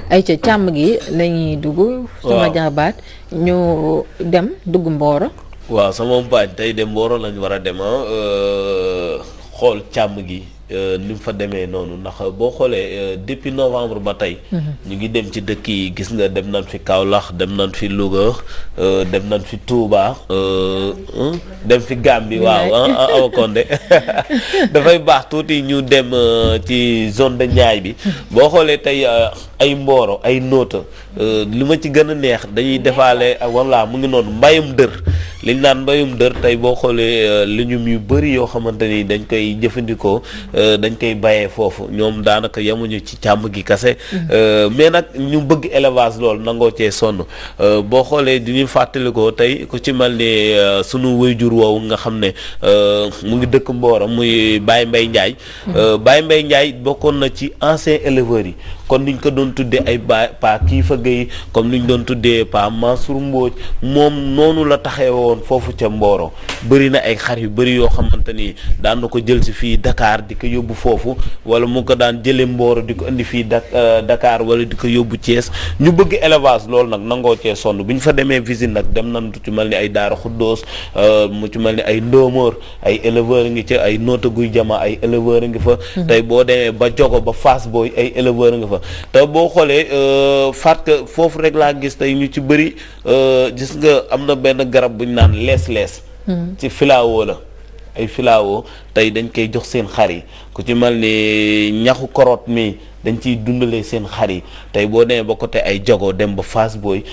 ay ca càmm gi lañuy dugg. sama jaabaat ñu dem dugg Mboro. waaw sama baaj tey de Mboro lañ war a dem xool càmm gi ni mu fa demee noonu ndax boo xoolee depuis novembre ba tey. ñu ngi dem ci dëkk yi gis nga dem nañ fi Kaolack dem nañ fi Louga dem nañ fi Touba dem fi Gambie waaw Awa Condé dafay baax tuuti ñu dem ci zone de Niayes bi boo xoolee tey ay Mboro ay Notto li ma ci gën a neex dañuy defaale walla mu ngi noonu mbayum dër liñ naan mbayum dër tey boo xoolee légumes yu bëri yoo xamante ni dañ koy jëfandikoo dañ koy bayee foofu ñoom daanaka yemuñu ci càmm gi kase mais nag ñu bëgg élevage loolu nangoo cee sonn boo xoolee di ñu fàttalikoo tey ku ci mel ni sunu waajur woowu nga xam ne mu ngi dëkk Mboro muy Baye Mbaye Ndiaye Baye Mbaye Ndiaye bokkoon na ci ancien éleveurs yi kon niñ ko doon tuddee ay pa Kiifa Gueye comme niñ doon tuddee pa Mansour Mbodj moom noonu la taxee woon foofu ca Mboro bëri na ay xar yu bëri yoo xamante ni daan na ko jël si fii Dakar di ko yóbbu foofu wala mu ko daan jëlee Mboro di ko indi fii Dakar wala di ko yóbbu Thiès ñu bëgg élevage loolu nag nangoo cee sonn bu ñu fa demee visite nag dem nañ ci mel ni ay Daara Xuddoos mu ci mel ni ay Ndóomóor ay éleveurs ngi ci ay Notto Guy Jama ay éleveurs ngi fa tey boo demee ba Jogo ba Fass Boy ay éleveurs ngi fa te boo xoolee faat foofu rek laa gis tey ñu ci bëri gis nga am na benn garab bu ñu naan lees ci filao la ay filao tey dañ koy jox seen xar yi ku ci mel ni ñaxu koroot mi dañ ciy dundalee seen xar yi tey boo demee ba côté ay Jogo dem ba Fass Boy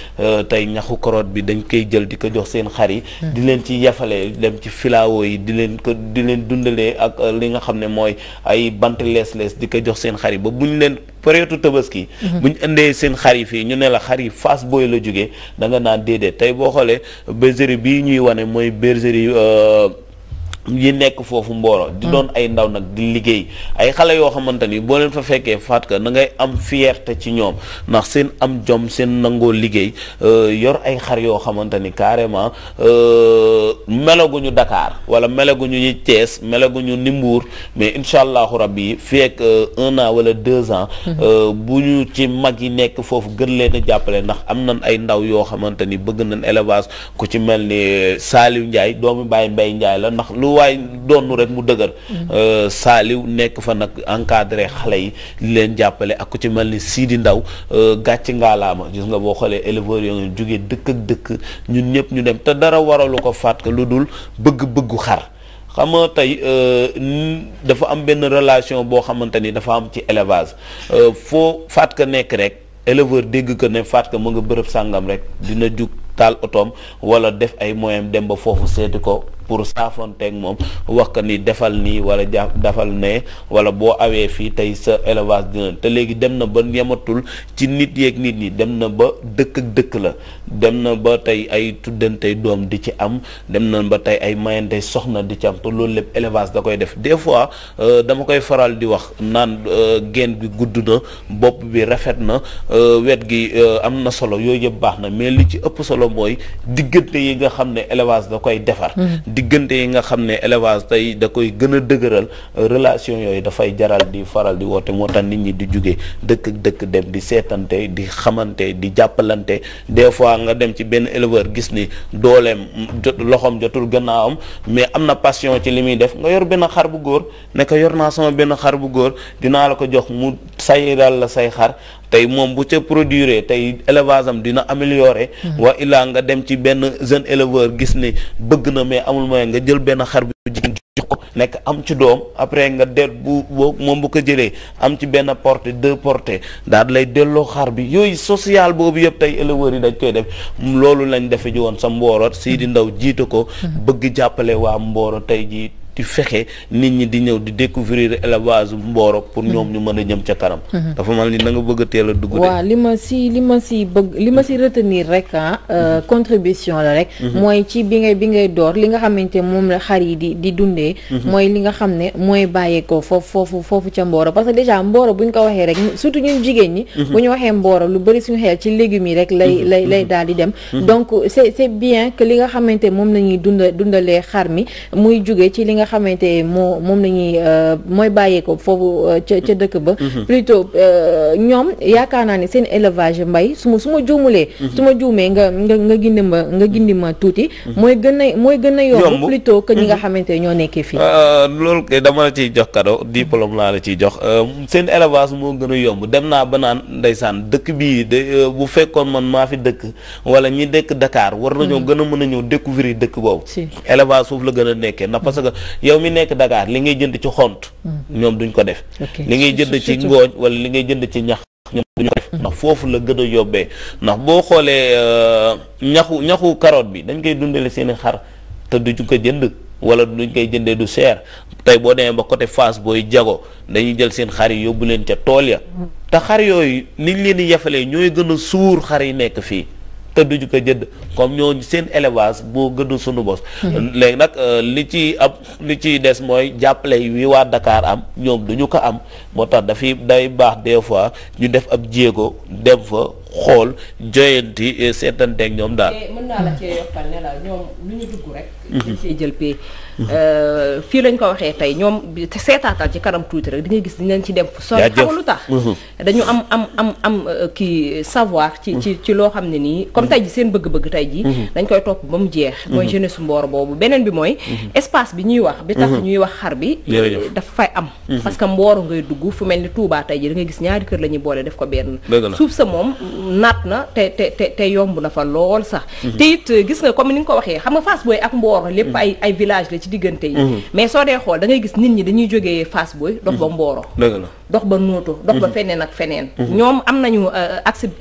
tey ñaxu koroot bi dañ koy jël di ko jox seen xar yi di leen ci yafalee dem ci filao yi di leen dundalee ak li nga xam ne mooy ay bant lees di ko jox seen xar yi ba buñ leen période tabaski buñ indee seen xar yi fii ñu ne la xar yi Fass Boy la jógee da nga naan déedéet tey boo xoolee bergerie bii ñuy wane mooy bergerie yi nekk foofu Mboro di doon ay ndaw nag di liggéey ay xale yoo xamante ni boo leen fa fekkee faat ka na ngay am fierté ci ñoom ndax seen am jom seen nangoo liggéey yor ay xar yoo xamante ni carrément melaguñu Dakar wala melaguñu ñi Thiès melaguñu ni Mbour mais incha allahu rabbi fekk 1 an wala 2 ans bu ñu ci mag yi nekk foofu gën leen a jàppale ndax am nañ ay ndaw yoo xamante ni bëgg nañ élevage ku ci mel ni Saliou Ndiaye doomu Baye Mbaye Ndiaye la ndax lu waaye doonu rek mu dëgër Saliou nekk fa nag encadré xale yi li leen jàppale ak ku ci mel ni Sidi Ndaw gàcc ngaalaama gis nga boo xoolee éleveurs yoo ngi jógee dëkk ak dëkk ñun ñëpp ñu dem te dara waralu ko faat ka lu dul bëgg-bëggu xar xam nga tey dafa am benn relation boo xamante ni dafa am ci élevage foo faat ka nekk rek éleveur dégg ko ne faat ka mu nga bërëb sàngam rek dina jug taal otoom wala def ay moyens dem ba foofu seeti ko pour saafonteeg moom wax ko ni defal nii wala defal ne wala boo awee fii tey sa élevage dina te léegi dem na ba yematul ci nit yeeg nit ñi dem na ba dëkk ak dëkk la dem na ba tey ay tuddantey doom di ci am dem na ba tey ay mayantey soxna di ci am te loolu lépp élevage da koy def des fois dama koy faral di wax naan geen bi gudd na bopp bi rafet na wet gi am na solo yooyu yëpp baax na mais li ci ëpp solo mooy diggante yi nga xam ne élevage da koy defar diggante yi nga xam ne élevage tey da koy gën a dëgëral relation yooyu dafay jaral di faral di woote moo tax nit ñi di jóge dëkk ak dëkk dem di seetante di xamante di jàppalante des fois nga dem ci benn éleveur gis ni dooleem loxoom jotul gannaawam mais am na passion ci li muy def nga yor benn xar bu góor ne ko yor naa sama benn xar bu góor dinaa la ko jox mu sayral la say xar tey moom bu ca produire tey élevage am dina améliorer wa illaa nga dem ci benn jeune éleveur gis ni bëgg na mais amul moyen nga jël benn xar bu jigéen jox ko nekk am ci doom après nga bu moom bu ko jëlee am ci benn portée 2 portées daal lay delloo xar bi yooyu social boobu yëpp tey éleveurs yi dañ koy def loolu lañ defe ji woon sa Mboro Sidi Ndaw jiite ko bëgg jàppale waa Mboro tey ji di fexe nit ñi di ñëw di découvrir élevage Mboro pour ñoom ñu mën a jëm ca kanam. dafa mel ni na nga bëgg a teel a dugg. waaw li ma si retenir rek contribution la rek. mooy ci bi ngay door li nga xamante moom la xar yi di dundee. mooy li nga xam ne mooy bàyyeekoo foofu ca Mboro parce que déjà Mboro bu ñu ko waxee rek surtout ñun jigéen ñi. bu ñu waxee Mboro lu bëri suñu xel ci légumes yi rek lay daal di dem. donc c'est bien que li nga xamante moom la ñuy dundalee xar mi muy jugee ci li nga nga xamante moom la ñuy mooy bàyyeeko foofu ca dëkk ba plutôt ñoom yaakaar naa ne seen élevage mbay su ma juumulee su ma juumee nga gindi ma tuuti mooy gën a yomb plutôt que ñi nga xamante ñoo nekkee fii loolu kay dama la ciy jox cadeau diplôme laa la ciy jox seen élevage moo gën a yomb dem naa ba naan ndeysaan dëkk bii de bu fekkoon man maa fi dëkk wala ñi dëkk Dakar war nañoo gën a mën a ñëw découvrir dëkk boobu élevage foofu la gën a nekkee ndax parce que yow mi nekk Dakar li ngay jënd ci xont ñoom duñ ko def li ngay jënd ci ngooñ wala li ngay jënd ci ñax ñoom duñ ko def ndax foofu la gën a yobbee ndax boo xoolee ñaxu carotte bi dañ koy dundale seeni xar te duñ ko jënd wala duñ koy jëndee du cher tey boo demee ba côté Fass booy jago dañuy jël seen xar yi yóbbu leen ca tool ya te xar yooyu niñ leen di yafalee ñooy gën a suur xar yi nekk fii te duñu ko jënd comme ñooñu seen élevage boo gën a sunu bos léegi nag li ci des mooy jàppale wi waa Dakar am ñoom duñu ko am moo tax day baax des fois ñu def ab jéego dem fa xool joyanti seetanteeg ñoom daal. mën naa la cee yokkal ne la ñoom lu ñu dugg rek. dañ cee jël pay. fii lañ ko waxee tey ñoom seetaatal ci kanam tuuti rek di nga gis dinañ ci dem. sooy xamal lu tax. dañu am kii savoir ci loo xam ne nii comme tey ji seen bëgg-bëgg tey ji dañ koy topp ba mu jeex. mooy jeunesse Mboro boobu beneen bi mooy. espace bi ñuy wax. bi tax ñuy wax xar bi. dafa fay am. parce que Mboro ngay dugg fu mel ni Touba tey ji da ngay gis ñaari kër la ñuy boole def ko benn. suuf sa moom. naat na te yomb na fa lool sax te it gis nga comme ni nga ko waxee xam nga Fass Boye ak Mboro lépp ay village la ci diggante yi mais soo dee xool da ngay gis nit ñi dañuy jógee Fass Boye dox ba Mboro dox ba Nooto dox ba feneen ak feneen ñoom am nañu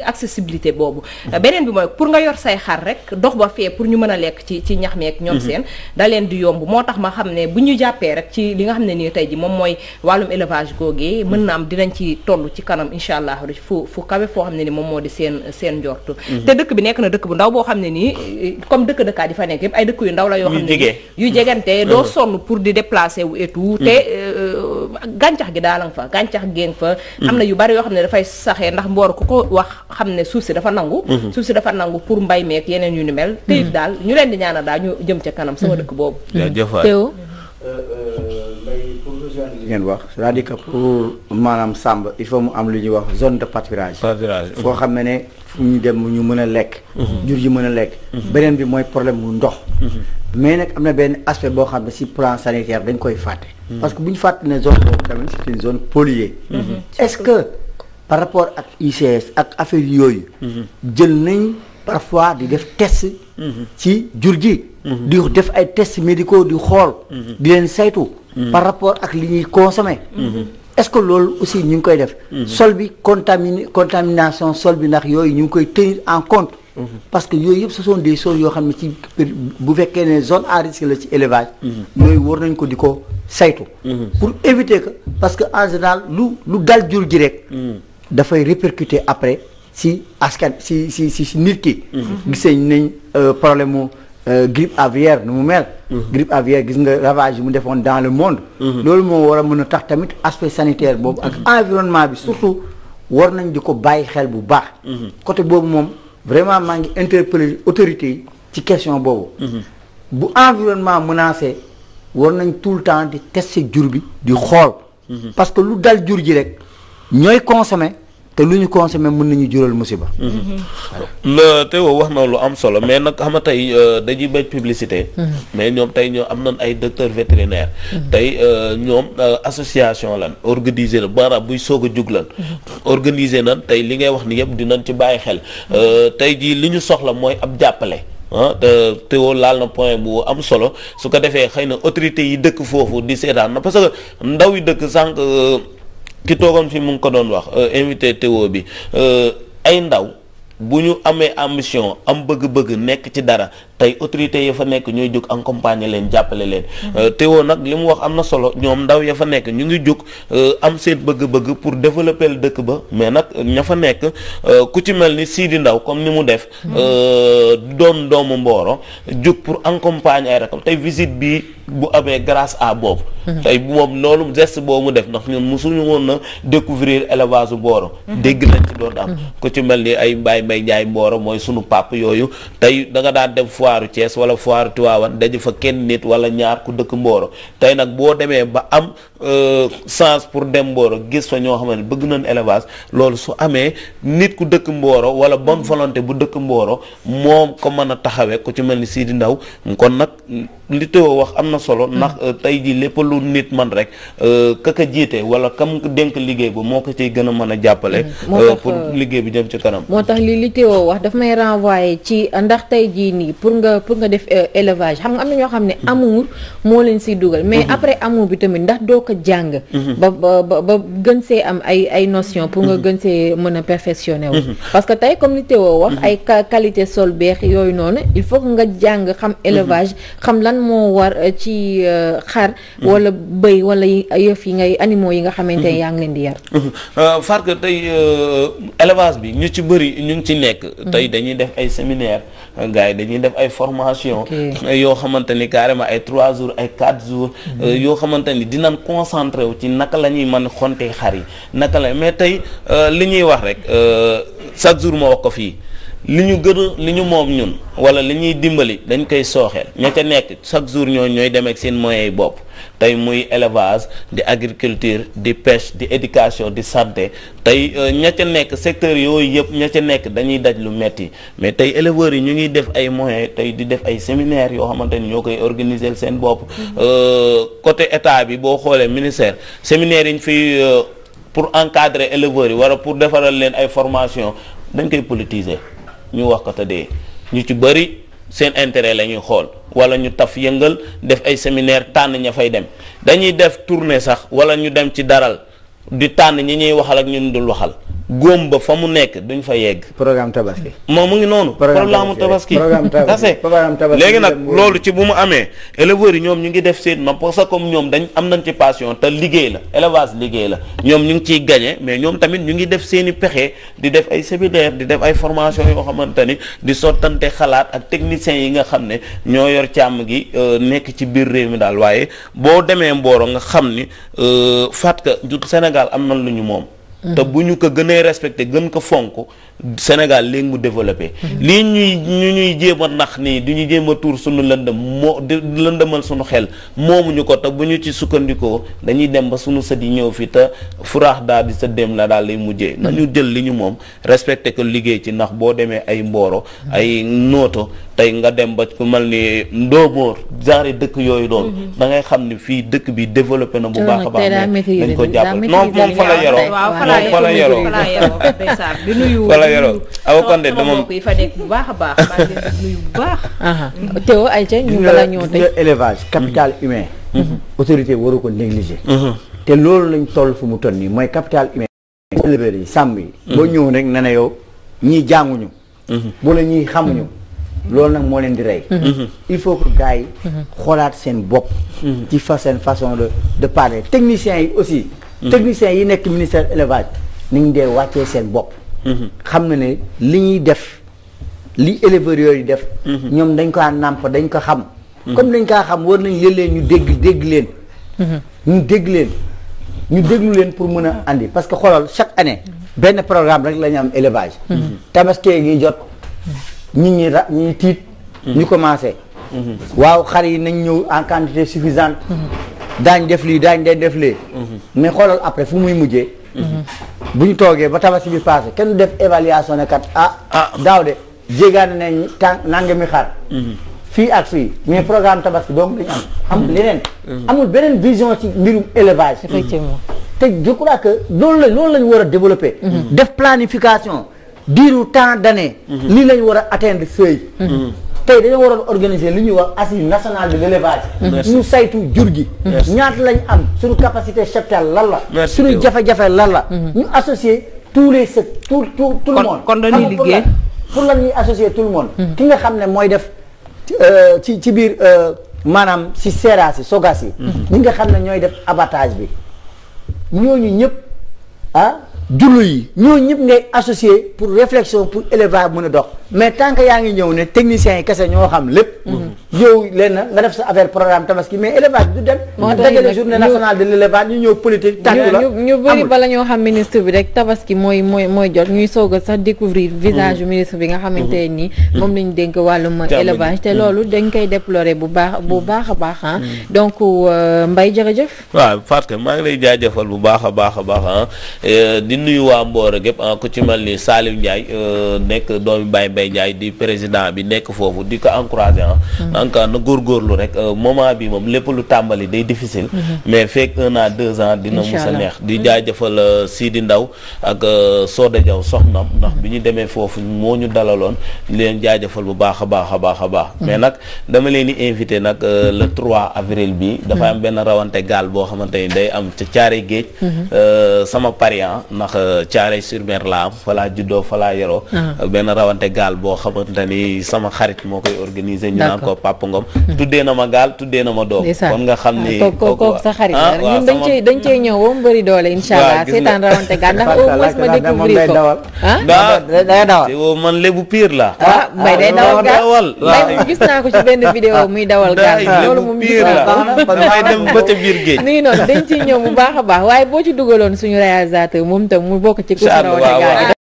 accessibilité boobu beneen bi mooy pour nga yor say xar rek dox ba fee pour ñu mën a lekk ci ñax meek ñoom seen da leen di yomb moo tax ma xam ne bu ñu jàppee rek ci li nga xam ne nii tey ji moom mooy wàllum élevage googee mën na am dinañ ci toll ci kanam incha allah fu kawe foo xam ne ni moom moo di seen njortu te dëkk bi nekk na dëkk bu ndaw boo xam ne nii comme dëkkaat yi fa nekk yëpp ay dëkk yu ndaw la yoo xam ne yu jegante doo sonn pour di déplacer wu et tout te gàncax gi daal nga fa gàncax géng fa am na yu bari yoo xam ne dafay saxee ndax Mboro ku ko wax xam ne suuf si dafa nangu pour mbay meek yeneen yu ni mel te it daal ñu leen di ñaanal daal ñu jëm ca kanam sama dëkk boobu Théo li ngeen wax c'est-à-dire que pour maanaam sàmm il faut mu am lu ñuy wax zone de pâturage foo xam ne fu ñu dem ñu mën a lekk jur yi mën a lekk beneen bi mooy problème mu ndox mais nag am na benn aspect boo xam ne si plan sanitaire dañ koy fàtte parce que bu ñu fàtte ne zone boobu tamit c'est une zone polluée est-ce que par rapport ak ICS ak affaire yooyu jël nañ parfois di def test ci jur gi di def ay tests médicaux di xool di leen saytu par rapport ak li ñuy consommer est-ce que loolu aussi ñu ngi koy def sol bi contamination sol bi ndax yooyu ñu ngi koy tenir en compte parce que yooyu yëpp ce sont des choses yoo xam ne ci bu fekkee ne zone à risque la ci élevage yooyu war nañ ko di ko saytu pour éviter que parce que en général lu dal jur gi rek dafay répercuter après si askan si nit ki gisee nañ problème mu grippe aviaire nu mu mel grippe aviaire gis nga ravage yi mu defoon dans le monde loolu moo war a mën a tax tamit aspect sanitaire boobu ak environnement bi surtout war nañ di ko bàyyi xel bu baax côté boobu moom vraiment maa ngi interpeller autorités yi ci question boobu bu environnement menacé war nañ tout le temps di tester jur bi di xool parce que lu dal jur ji rek ñooy consommer te lu ñu consommé mën nañu jural musiba. la Théo wax na lu am solo mais nag xam nga tey dañuy bañ publicité. mais ñoom tey ñoo am nañ ay docteur vétérinaire. tey ñoom association lan organiser na maanaam buy soog a jug lan. organiser nan tey li ngay wax ni yëpp dinañ ci bàyyi xel tey jii li ñu soxla mooy ab jàppale. te Théo laal na point bu am solo su ko defee xëy na autorités yi dëkk foofu di seetaan na parce que ndaw yi dëkk sànq. ki toogoon fi mu ngi ko doon wax invité Théo bi ay ndaw bu ñu amee ambition am bëgg-bëgg nekk ci dara tey autorités ya fa nekk ñooy jóg accompagner leen jàppale leen Théo nag li mu wax am na solo ñoom ndaw ya fa nekk ñu ngi jóg am seen bëgg-bëgg pour développer le dëkk ba mais nag ña fa nekk ku ci mel ni Sidi Ndaw comme ni mu def doon doomu Mboro jóg pour accompagner ay rakam tey visite bi bu amee grâce à boobu tey moom loolu geste boobu mu def ndax ñun mosuñu woon na découvrir élevage Mboro dégg nañ ci doon am ku ci mel ni ay Mbaye Njaay Mboro mooy sunu pap yooyu tey da nga daan dem fois foire Thiès wala foire Tivaouane daje fa kenn nit wala ñaar ku dëkk Mboro tey nag boo demee ba am chance pour dem Mboro gis fa ñoo xam ne bëgg nañ élevage loolu su amee nit ku dëkk Mboro wala bonne volonté bu dëkk Mboro moom ko mën a taxawee ku ci mel ni Sidi Ndaw kon nag li Théo wax am na solo ndax tey jii lépp lu nit man rek kaka jiite wala kam dénk liggéey bu moo ko ciy gën a mën a jàppale pour liggéey bi jëm ci kanam. moo tax li Théo wax daf may renvoyer ci ndax tey jii nii pour nga def élevage xam nga am na ñoo xam ne amour moo leen siy dugal mais après amour bi tamit ndax doo ko jàng ba gën see am ay notion pour nga gën see mën a perfectionner wu parce que tey comme li Théo wax ay qualité sol beex yooyu noonu il faut que nga jàng xam élevage xam lan moo war ci xar wala bëy wala yëf yi ngay animaux yi nga xamante ne yaa ngi leen di yar farque tey élevage bi ñu ci bëri ñu ngi ci nekk tey dañuy def ay séminaire gars yi dañuy def ay formation yoo xamante ni carrément ay 3 jours ay 4 jours yoo xamante ni dinañ concentré wu ci naka la ñuy mën xontee xar yi naka la mais tey li ñuy wax rek chaque jour ma wax ko fii li ñu gën a li ñu moom ñun wala li ñuy dimbali dañ koy sooxeel ña ca nekk chaque jour ñooy dem ak seen moyens yi bopp tey muy élevage di agriculture di pêche di éducation di santé tey ña ca nekk secteur yooyu yëpp ña ca nekk dañuy daj lu metti mais tey éleveurs yi ñu ngi def ay moyens tey di def ay séminaires yoo xamante ni ñoo koy organiser seen bopp côté état bi boo xoolee ministère séminaires yi ñu fi pour encadrer éleveurs yi wala pour defaral leen ay formation dañ koy politiser ñu wax ko te dee ñu ci bëri seen intérêt la ñuy xool wala ñu taf yëngal def ay séminaire tànn ña fay dem dañuy def tournée sax wala ñu dem ci daral di tànn ñi ñuy waxal ak ñu dul waxal góom ba fa mu nekk duñ fa yegg. programme tabaski. moom mu ngi noonu. programme tabaski kase léegi nag loolu ci bu mu amee éleveurs yi ñoom ñu ngi def seen nopp parce que comme ñoom dañ am nañ ci passion te liggéey la élevage liggéey la ñoom ñu ngi ciy gagné mais ñoom tamit ñu ngi def seen i pexe di def ay séminaire di def ay formation yoo xamante ni di sottante xalaat ak techniciens yi nga xam ne ñoo yor càmm gi nekk ci biir réew mi daal waaye boo demee Mboro nga xam ni fatka ju Sénégal am na lu ñu moom. te bu ñu ko gënee respecté gën ko fonk Sénégal léegi mu développé. lii ñuy jéem a nax nii du ñu jéem a tuur suñu lëndëm di lëndëmal suñu xel moomuñu ko te bu ñu ci sukkandikoo dañuy dem ba suñu sët yi ñëw fi te furaax daal di sa dem la daal lay mujjee nañu jël li ñu moom respecté ko liggéey ci ndax boo demee ay Mboro ay Nooto tey nga dem ba ku mel ni Ndoomoor genre dëkk yooyu doon da ngay xam ne fii dëkk bi développé na bu baax a baax dañ ko jàppale non moom fa la yoroo fa la yoroo awa kon de dama yi fa nekk bu baax a baax maa ngi leen di nuyu bu baax Théo Aïcha ñu bala ñoo tey élevage capital humain autorité waru ko négliger te loolu lañ toll fu mu toll nii mooy capital humain éleveurs yi sàmm yi boo ñëw rek na ne yow ñii jànguñu bu la ñuy xamuñu loolu nag moo leen di rey il faut que gars yi xoolaat seen bopp ci seen façon de parler techniciens yi aussi techniciens yi nekk ministère élevage ni ñu dee wàccee seen bopp xam na ne li ñuy def li éleveurs yooyu def ñoom dañ ko nàmp dañ ko xam comme dañ kaa xam war nañ leen ñu dégg leen ñu déglu leen pour mën a andi parce que xoolal chaque année benn programme rek la ñu am élevage tabaski gi jot ñi tiit ñu commencé waaw xar yi nañ ñëw en quantité suffisante daañ def lii daañ def lee mais xoolal après fu muy mujjee bu ñu toogee ba tabaski bi passé kenn def évaluation ne kat daaw de jéegaane nañ nangami xar fii ak fii mais programme tabaski donc dañu am leneen amul beneen vision ci mbirum élevage effectivement te je crois que loolu lañu war a développer def planification diiru temps d'année lii lañu war a atteindre seuil tey dañoo waroon organiser li ñuy wax assise nationale de l'élevage ñu saytu jur gi ñaata lañ am suñu capacité cheptelle lan la suñu jafe-jafe lan la ñu associer tous les tout le monde kon dañuy liggéey pour lan ñuy associer tout le monde ki nga xam ne mooy def ci biir maanaam si seeraas yi sogas yi ñi nga xam ne ñooy def abattage bi ñooñu ñëpp jullu yi ñooñu ñëpp ngay associé pour réflexion pour élevage mën a dox mais tant que yaa ngi ñëw ne techniciens yi kese ñoo xam lépp yow leen na nga def sa affaire programme tabaski mais élevage du dem. moo tax dajale journée nationale de l'élevage ñu ñëw politique. tàggu la ñu bëri bala ñoo xam ministre bi rek tabaski mooy jot ñuy soog a sax découvrir visage ministre bi nga xamante ne nii moom lañu dénk wàllum élevage te loolu dañ koy déplorer bu baax a baax donc Mbaye jërëjëf. waaw Fatou maa ngi lay jaajëfal bu baax a baax di nuyu waa Mboro gépp ku ci mel ni Saliou Ndiaye nekk doomi Baye Mbaye Ndiaye di président bi nekk foofu di ko encouragé encore na góorgóorlu rek moment bi moom lépp lu tàmbali day difficile mais fekk 1 an 2 ans dina mus a neex di jaajëfal Sidi Ndaw ak Soda Diaw soxnam ndax bi ñu demee foofu moo ñu dalaloon leen jaajëfal bu baax a baax mais nag dama leen di invité nag le 3 avril bi dafa am benn rawante gaal boo xamante ni day am ca Thiaroye Géej sama parian ndax Thiaroye sur Mer la am fa laa juddoo fa laa yoroo benn rawante gaal boo xamante ni sama xarit moo koy organiser ñu naan ko Papa Ngom tuddee na ma gaal tuddee na ma doom kon nga xam ni kooku sa xarit la ñun dañ cey ñëw ba mu bëri doole inshallah seetaan rawante gaal ndax au moins ma découvrir ko day dawal man lébu pire la Mbaye day dawal gaal Mbaye gis naa ko ci benn vidéo muy dawal gaal loolu moom pire la may dem ba ca biir géej nii noonu dañ ciy ñëw bu baax a baax waaye boo ci dugaloon suñu réalisateur moom tam mu bokk ci ku sa rawante gaal